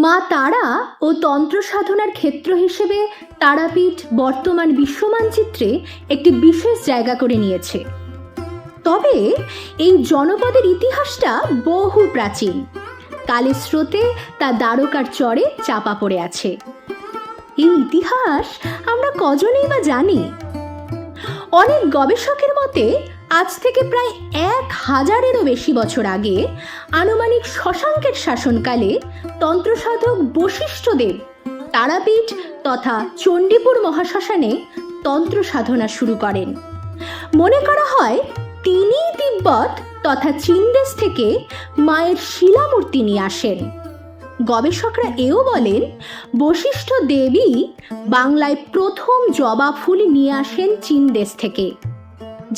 মা তারা ও তন্ত্র সাধনার ক্ষেত্র হিসেবে তারাপীঠ বর্তমান বিশ্বমানচিত্রে একটি বিশেষ জায়গা করে নিয়েছে। তবে এই জনপদের ইতিহাসটা বহু প্রাচীন, কালের স্রোতে তা দ্বারকার চরে চাপা পড়ে আছে। এই ইতিহাস আমরা কজনেই বা জানি? অনেক গবেষকের মতে আজ থেকে প্রায় 1000-এরও বেশি বছর আগে, আনুমানিক শশাঙ্কের শাসনকালে তন্ত্রসাধক বশিষ্ঠদেব তারাপীঠ তথা চণ্ডীপুর মহাশ্মশানে তন্ত্র সাধনা শুরু করেন। মনে করা হয় তিনিই তিব্বত তথা চীন দেশ থেকে মায়ের শিলামূর্তি নিয়ে আসেন। গবেষকরা এও বলেন বশিষ্ঠ দেবী বাংলায় প্রথম জবা ফুল নিয়ে আসেন চীন দেশ থেকে,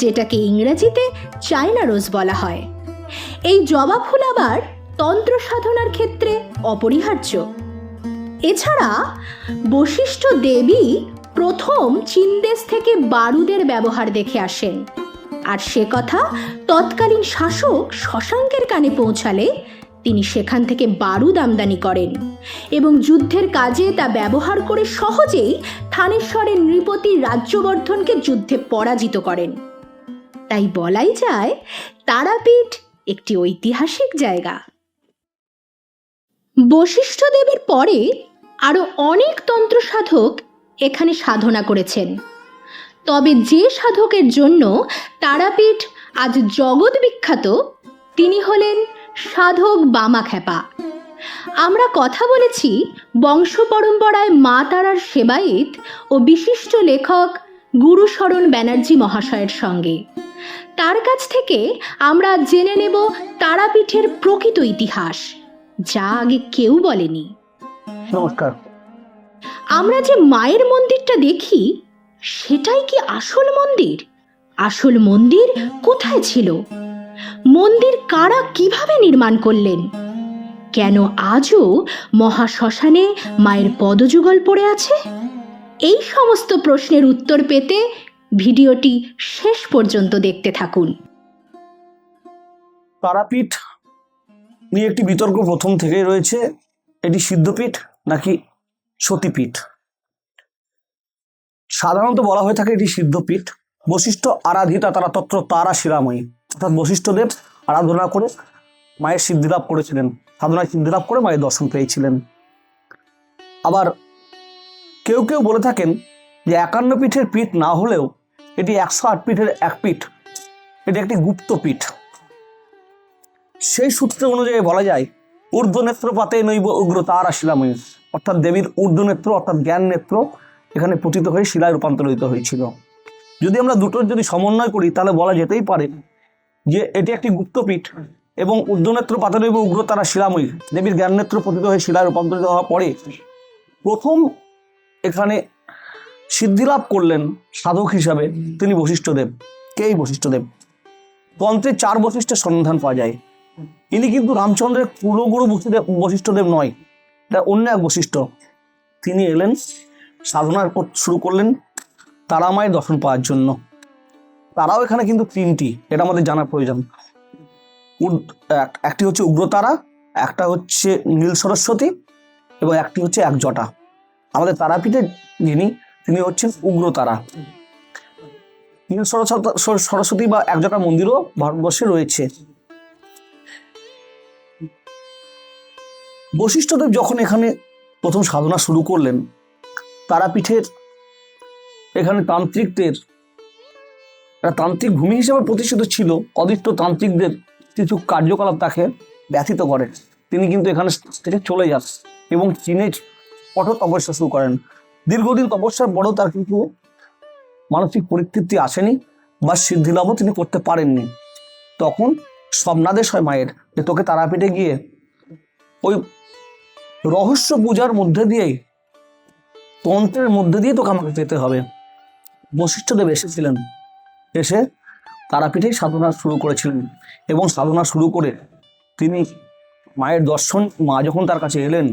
যেটাকে ইংরেজিতে চায়না রোজ বলা হয়। এই জবা ফুল আবার তন্ত্র সাধনার ক্ষেত্রে অপরিহার্য। এছাড়া বশিষ্ঠ দেবী প্রথম চীন দেশ থেকে বারুদের ব্যবহার দেখে আসেন, আর সে কথা তৎকালীন শাসক শশাঙ্কের কানে পৌঁছালে তিনি সেখান থেকে বারুদ আমদানি করেন এবং যুদ্ধের কাজে তা ব্যবহার করে সহজেই থানেশ্বরের নৃপতি রাজ্যবর্ধনকে যুদ্ধে পরাজিত করেন। তাই বলাই যায় তারাপীঠ একটি ঐতিহাসিক জায়গা। বশিষ্ঠ দেবের পরে আরও অনেক তন্ত্র সাধক এখানে সাধনা করেছেন। তবে যে সাধকের জন্য তারাপীঠ আজ জগৎ বিখ্যাত, তিনি হলেন সাধক বামাখ্যাপা। আমরা কথা বলেছি বংশ পরম্পরায় মা তারার সেবায়েত ও বিশিষ্ট লেখক গুরুশরণ ব্যানার্জি মহাশয়ের সঙ্গে। তার কাছ থেকে আমরা জেনে নেব তারাপীঠের প্রকৃত ইতিহাস, যা আগে কেউ বলেনি। নমস্কার। আমরা যে মায়ের মন্দিরটা দেখি, সেটাই কি আসল মন্দির? আসল মন্দির কোথায় ছিল? মন্দির কারা কিভাবে নির্মাণ করলেন? কেন আজও মহাশ্মশানে মায়ের পদযুগল পড়ে আছে? এই সমস্ত প্রশ্নের উত্তর পেতে ভিডিওটি শেষ পর্যন্ত দেখতে থাকুন। তারাপীঠ নিয়ে একটি বিতর্ক প্রথম থেকেই রয়েছে। এটি সিদ্ধপীঠ নাকি সতীপীঠ? সাধারণত বলা হয়ে থাকে এটি সিদ্ধপীঠ। বশিষ্ঠ আরাধিতা তারা তত্র তারা শিলাময়ী, অর্থাৎ বশিষ্ঠদেব আরাধনা করে মায়ের সিদ্ধিলাভ করেছিলেন, সাধনায় সিদ্ধিলাভ করে মায়ের দর্শন পেয়েছিলেন। আবার কেউ কেউ বলে থাকেন যে 51 পীঠের পীঠ না হলেও এটি 108 পীঠের এক পীঠ, এটি একটি গুপ্ত পীঠ। সেই সূত্র অনুযায়ী বলা যায় ঊর্ধ্বনেত্রপাতে নৈব উগ্র তারা শিলাময়ী, অর্থাৎ দেবীর ঊর্ধ্বনেত্র অর্থাৎ জ্ঞান নেত্র এখানে পতিত হয়ে শিলায় রূপান্তরিত হয়েছিল। যদি আমরা দুটোর যদি সমন্বয় করি তাহলে বলা যেতেই পারে যে এটি একটি গুপ্তপীঠ এবং ঊর্ধ্বনেত্র পাতে নৈব উগ্র তারা শিলাময়ী, দেবীর জ্ঞান নেত্র পতিত হয়ে শিলায় রূপান্তরিত হওয়ার পরে প্রথম এখানে সিদ্ধিলাভ করলেন সাধক হিসাবে তিনি বশিষ্ঠদেব। কেই বশিষ্ঠদেব? তন্ত্রে 4 বশিষ্ঠের সন্ধান পাওয়া যায়। ইনি কিন্তু রামচন্দ্রের কুলগুরু বশিষ্ঠদেব নয়, এটা অন্য এক বশিষ্ঠ। তিনি এলেন সাধনা শুরু করলেন তারামায়ের দর্শন পাওয়ার জন্য। তারাও এখানে কিন্তু 3টি, এটা আমাদের জানার প্রয়োজন। একটি হচ্ছে উগ্রতারা, একটা হচ্ছে নীল সরস্বতী এবং একটি হচ্ছে এক জটা। আমাদের তারাপীঠে তিনি হচ্ছেন উগ্রতারা। নীল সরস্বতী বা এক জটা মন্দিরও ভারতবর্ষে রয়েছে। বশিষ্ঠদেব যখন এখানে প্রথম সাধনা শুরু করলেন, তারাপীঠের এখানে তান্ত্রিকদের একটা তান্ত্রিক ভূমি হিসেবে প্রতিষ্ঠিত ছিল। অদিত্য তান্ত্রিকদের কিছু কার্যকলাপ তাকে ব্যথিত করে। তিনি কিন্তু এখানে থেকে চলে যান এবং চীনে কঠোর তপস্যা শুরু করেন। দীর্ঘদিন তপস্যার পরেও তার কিন্তু মানসিক পরিতৃপ্তি আসেনি বা সিদ্ধিলাভও তিনি করতে পারেননি। তখন স্বপ্নাদেশ হয় মায়ের যে তোকে তারাপীঠে গিয়ে ওই রহস্য পূজার মধ্যে দিয়েই, তন্ত্রের মধ্যে দিয়ে তোকে আমাকে যেতে হবে। বশিষ্ঠদেব এসেছিলেন, এসে তারাপীঠেই সাধনা শুরু করেছিলেন এবং সাধনা শুরু করে তিনি মায়ের দর্শন, মা যখন তার কাছে এলেন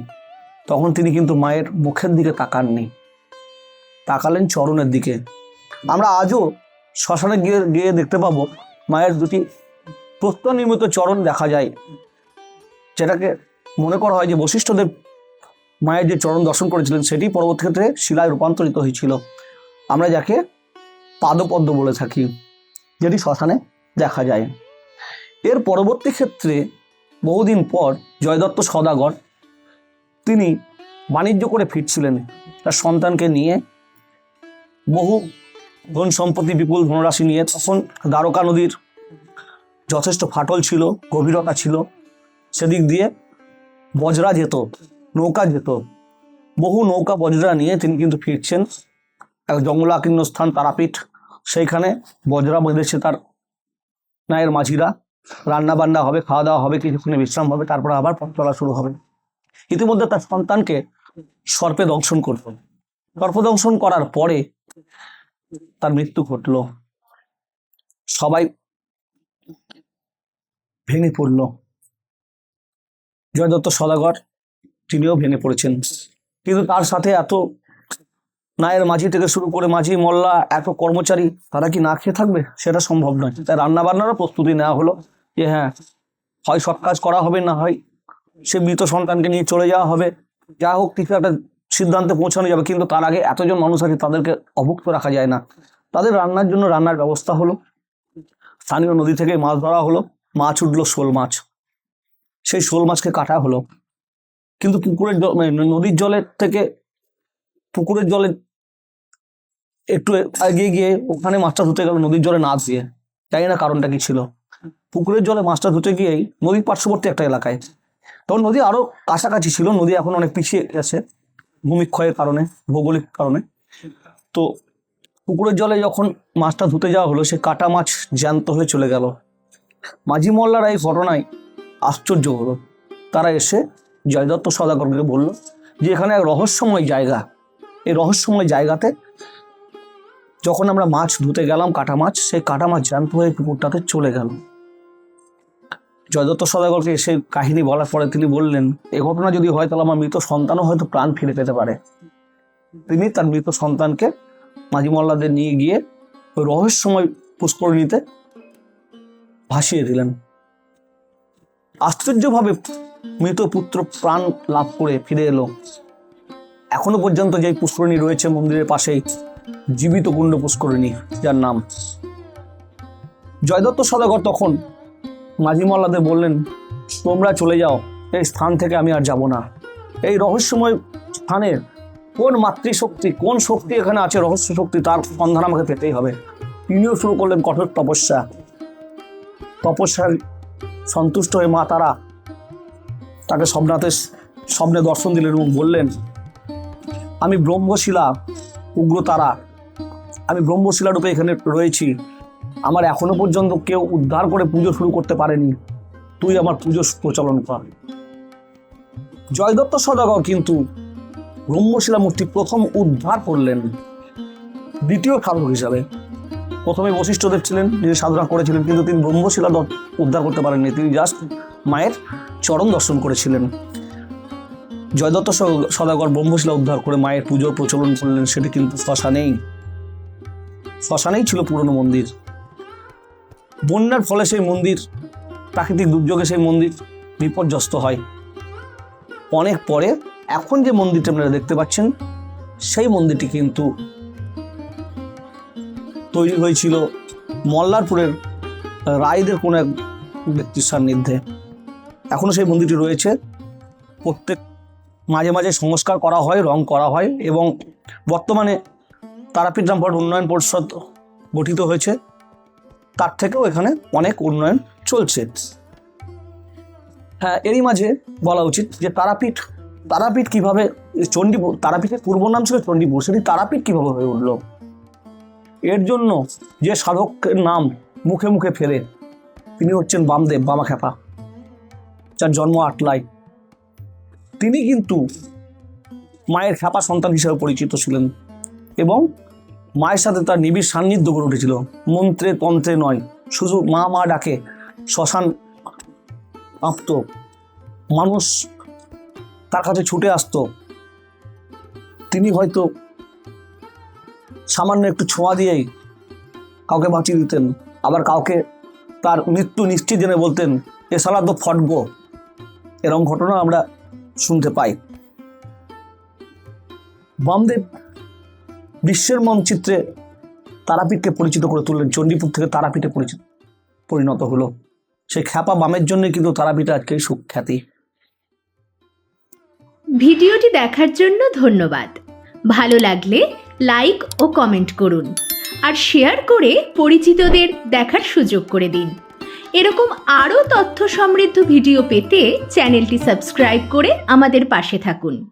তখন তিনি কিন্তু মায়ের মুখের দিকে তাকাননি, তাকালেন চরণের দিকে। আমরা আজও শ্মশানে গিয়ে দেখতে পাবো মায়ের দুটি প্রস্তর নির্মিত চরণ দেখা যায়, যেটাকে মনে করা হয় যে বশিষ্ঠদেব মায়ের যে চরণ দর্শন করেছিলেন সেটি পরবর্তী ক্ষেত্রে শিলায় রূপান্তরিত হয়েছিল, আমরা যাকে পাদপদ্ম বলে থাকি, যেটি শ্মশানে দেখা যায়। এর পরবর্তী ক্ষেত্রে বহুদিন পর জয়দত্ত সওদাগর তিনি বাণিজ্য করে ফিরছিলেন তার সন্তানকে নিয়ে, বহু ধন সম্পত্তি বিপুল ধনরাশি নিয়ে। তখন দ্বারকা নদীর যথেষ্ট ফাটল ছিল, গভীরতা ছিল, সেদিক দিয়ে বজরা যেত, নৌকা যেত, বহু নৌকা বজরা নিয়ে তিনি কিন্তু ফিরছেন। এক জঙ্গলাকীর্ণ স্থান তারাপীঠ, সেইখানে বজরা বেঁধেছে তার নায়ের মাঝিরা, রান্না বান্না হবে, খাওয়া দাওয়া হবে, কিছুক্ষণে বিশ্রাম হবে, তারপরে আবার পথ চলা শুরু হবে। ইতিমধ্যে তার সন্তানকে সর্পে দংশন করল। সর্প দংশন করার পরে তার মৃত্যু ঘটল। সবাই ভেঙে পড়ল। জয়দত্ত সওদাগর তিনিও ভেঙে পড়েছেন। কিন্তু তার সাথে এত নায়ের মাঝি থেকে শুরু করে মাঝি মোল্লা, এত কর্মচারী, তারা কি না খেয়ে থাকবে? সেটা সম্ভব নয়। তাই রান্না বান্নারও প্রস্তুতি নেওয়া হলো যে হ্যাঁ, হয় সব কাজ করা হবে, না হয় সে মৃত সন্তানকে নিয়ে চলে যাওয়া হবে। যা হোক, কিছু একটা সিদ্ধান্তে পৌঁছানো যাবে। কিন্তু তার আগে এতজন মানুষ আছে, তাদেরকে অভুক্ত রাখা যায় না। তাদের রান্নার জন্য রান্নার ব্যবস্থা হলো। স্থানীয় নদী থেকে মাছ ধরা হলো, মাছ উঠলো শোল মাছ। সেই শোল মাছকে কাটা হলো। কিন্তু পুকুরের জল, নদীর জলের থেকে পুকুরের জলে একটু এগিয়ে গিয়ে ওখানে মাছটা ধুতে গেল নদীর জলে না দিয়ে। জানি না কারণটা কি ছিল। পুকুরের জলে মাছটা ধুতে গিয়েই নদীর পার্শ্ববর্তী একটা এলাকায়, তখন নদী আরো কাছাকাছি ছিল, নদী এখন অনেক পিছিয়ে গেছে ভূমিক্ষয়ের কারণে, ভৌগোলিক কারণে। তো পুকুরের জলে যখন মাছটা ধুতে যাওয়া হলো, সে কাটা মাছ জ্যান্ত হয়ে চলে গেল। মাঝি মোল্লারা এই ঘটনায় আশ্চর্য হলো। তারা এসে জয়দত্ত সওদাগরকে বলল যে এখানে এক রহস্যময় জায়গা, এই রহস্যময় জায়গাতে যখন আমরা মাছ ধুতে গেলাম, কাটা মাছ, সেই কাটা মাছ জ্যান্ত হয়ে পুকুরটাতে চলে গেল। জয়দত্ত সওদাগরকে এসে কাহিনী বলার পরে তিনি বললেন, এ ঘটনা যদি হয় তাহলে আমার মৃত সন্তানও হয়তো প্রাণ ফিরে পেতে পারে। তিনি তার মৃত সন্তানকে মাঝি মোল্লাদের নিয়ে গিয়ে ওই রহস্যময় পুষ্করিণীতে ভাসিয়ে দিলেন। আশ্চর্যভাবে মৃত পুত্র প্রাণ লাভ করে ফিরে এলো। এখনো পর্যন্ত যে পুষ্করিণী রয়েছে মন্দিরের পাশেই, জীবিত কুণ্ড পুষ্করিণী, যার নাম। জয়দত্ত সওদাগর তখন মাঝি মোল্লাদের বললেন, তোমরা চলে যাও, এই স্থান থেকে আমি আর যাব না। এই রহস্যময় স্থানের কোন মাতৃশক্তি, কোন শক্তি এখানে আছে, রহস্য শক্তি, তার সন্ধান আমাকে পেতেই হবে। তিনিও শুরু করলেন কঠোর তপস্যা। তপস্যার সন্তুষ্ট হয়ে মা তারা তাকে স্বপ্নে দর্শন দিলেন এবং বললেন, আমি ব্রহ্মশিলা, উগ্র তারা, আমি ব্রহ্মশিলা রূপে এখানে রয়েছি। আমার এখনো পর্যন্ত কেউ উদ্ধার করে পুজো শুরু করতে পারেনি, তুই আমার পুজো প্রচলন কর। জয়দত্ত সওদাগর কিন্তু ব্রহ্মশিলা মূর্তি প্রথম উদ্ধার করলেন দ্বিতীয় সাধক হিসাবে। প্রথমে বশিষ্ঠদেব ছিলেন, যিনি সাধনা করেছিলেন, কিন্তু তিনি ব্রহ্মশিলা উদ্ধার করতে পারেননি। তিনি জাস্ট মায়ের চরণ দর্শন করেছিলেন। জয়দত্ত সওদাগর ব্রহ্মশিলা উদ্ধার করে মায়ের পুজোর প্রচলন করলেন। সেটি কিন্তু শ্মশানেই ছিল পুরনো মন্দির। বন্যার ফলে সেই মন্দির, প্রাকৃতিক দুর্যোগে সেই মন্দির বিপর্যস্ত হয়। অনেক পরে এখন যে মন্দিরটা আপনারা দেখতে পাচ্ছেন, সেই মন্দিরটি কিন্তু তৈরি হয়েছিল মল্লারপুরের রায়দের কোনো এক ব্যক্তির সান্নিধ্যে। এখনো সেই মন্দিরটি রয়েছে। প্রত্যেক মাঝে মাঝে সংস্কার করা হয়, রং করা হয়, এবং বর্তমানে তারাপীঠ রামপুরহাট উন্নয়ন পরিষদ গঠিত হয়েছে। তার থেকেও এখানে অনেক উন্নয়ন চলছে। হ্যাঁ, এরই মাঝে বলা উচিত যে তারাপীঠ কিভাবে, চণ্ডীপুর, তারাপীঠের পূর্ব নাম ছিল চণ্ডীপুর, সেটি তারাপীঠ কিভাবে হয়ে উঠল, এর জন্য যে সাধকের নাম মুখে মুখে ফেরে, তিনি হচ্ছেন বামদেব, বামাখ্যাপা, যার জন্ম আটলায়। তিনি কিন্তু মায়ের খ্যাপা সন্তান হিসেবে পরিচিত ছিলেন এবং মায়ের সাথে তার নিবিড় সান্নিধ্য গড়ে উঠেছিল। মন্ত্রে তন্ত্রে নয়, শুধু মা মা ডাকে শ্মশান কাঁপত, মানুষ তার কাছে ছুটে আসতো। তিনি হয়তো সামান্য একটু ছোঁয়া দিয়েই কাউকে বাঁচিয়ে দিতেন, আবার কাউকে তার মৃত্যু নিশ্চিত জেনে বলতেন, এ সালা তো ফটগো। এরকম ঘটনা আমরা শুনতে পাই। বামদেব বিশ্বের মানচিত্রে তারাপীঠকে পরিচিত করে তুললেন। চণ্ডীপুর থেকে তারাপীঠে পরিণত হলো। সেই খ্যাপা বামের জন্য কিন্তু তারাপীঠ আজকে সুখ্যাতি। ভিডিওটি দেখার জন্য ধন্যবাদ। ভালো লাগলে লাইক ও কমেন্ট করুন আর শেয়ার করে পরিচিতদের দেখার সুযোগ করে দিন। এরকম আরও তথ্য সমৃদ্ধ ভিডিও পেতে চ্যানেলটি সাবস্ক্রাইব করে আমাদের পাশে থাকুন।